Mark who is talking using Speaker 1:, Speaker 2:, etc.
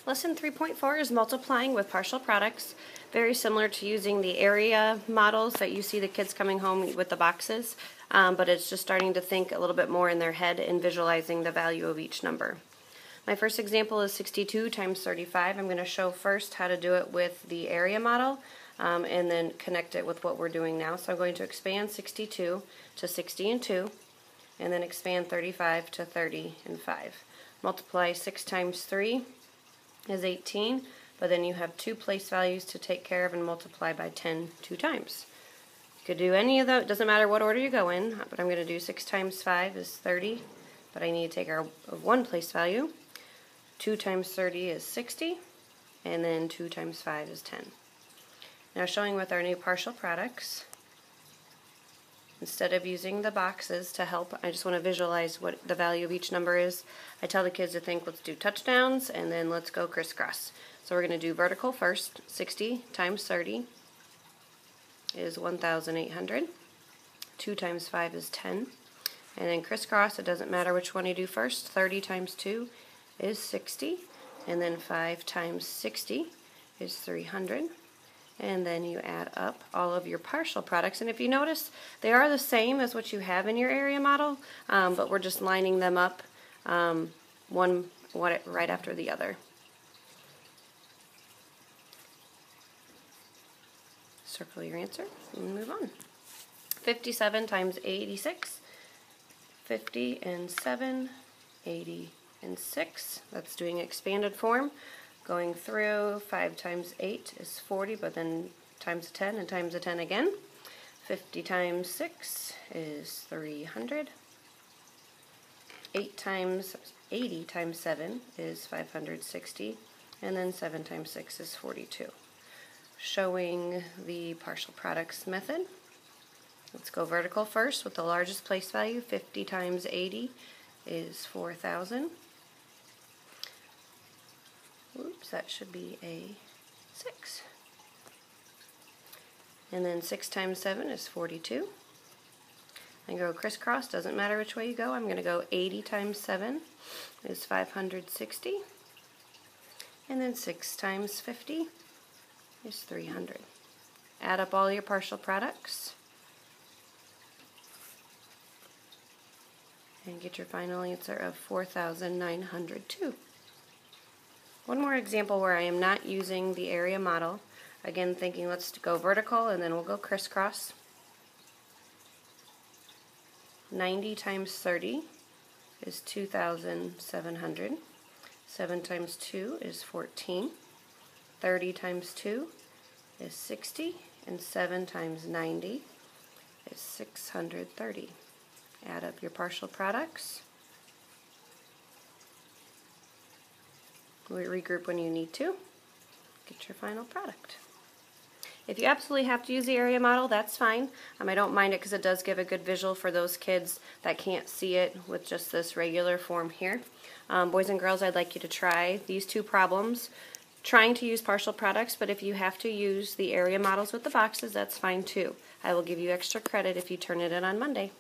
Speaker 1: Lesson 3.4 is multiplying with partial products, very similar to using the area models that you see the kids coming home with the boxes, but it's just starting to think a little bit more in their head and visualizing the value of each number. My first example is 62 times 35. I'm going to show first how to do it with the area model and then connect it with what we're doing now. So I'm going to expand 62 to 60 and 2, and then expand 35 to 30 and 5. Multiply 6 times 3 is 18, but then you have two place values to take care of and multiply by 10 two times. You could do any of those, it doesn't matter what order you go in, but I'm going to do 6 times 5 is 30, but I need to take care of one place value. 2 times 30 is 60, and then 2 times 5 is 10. Now showing with our new partial products, instead of using the boxes to help, I just want to visualize what the value of each number is. I tell the kids to think, let's do touchdowns, and then let's go crisscross. So we're going to do vertical first. 60 times 30 is 1,800. 2 times 5 is 10. And then crisscross, it doesn't matter which one you do first. 30 times 2 is 60. And then 5 times 60 is 300. And then you add up all of your partial products. And if you notice, they are the same as what you have in your area model, but we're just lining them up one right after the other. Circle your answer and move on. 57 times 86, 50 and 7, 80 and 6. That's doing expanded form. Going through, 5 times 8 is 40, but then times 10 and times a 10 again. 50 times 6 is 300. 80 times 7 is 560. And then 7 times 6 is 42. Showing the partial products method. Let's go vertical first with the largest place value. 50 times 80 is 4,000. Oops, that should be a 6. And then 6 times 7 is 42. I go crisscross, doesn't matter which way you go. I'm going to go 80 times 7 is 560. And then 6 times 50 is 300. Add up all your partial products and get your final answer of 4,902. One more example where I am not using the area model. Again, thinking let's go vertical and then we'll go crisscross. 90 times 30 is 2,700. 7 times 2 is 14. 30 times 2 is 60. And 7 times 90 is 630. Add up your partial products. We regroup when you need to. Get your final product. If you absolutely have to use the area model, that's fine. I don't mind it because it does give a good visual for those kids that can't see it with just this regular form here. Boys and girls, I'd like you to try these two problems, trying to use partial products, but if you have to use the area models with the boxes, that's fine too. I will give you extra credit if you turn it in on Monday.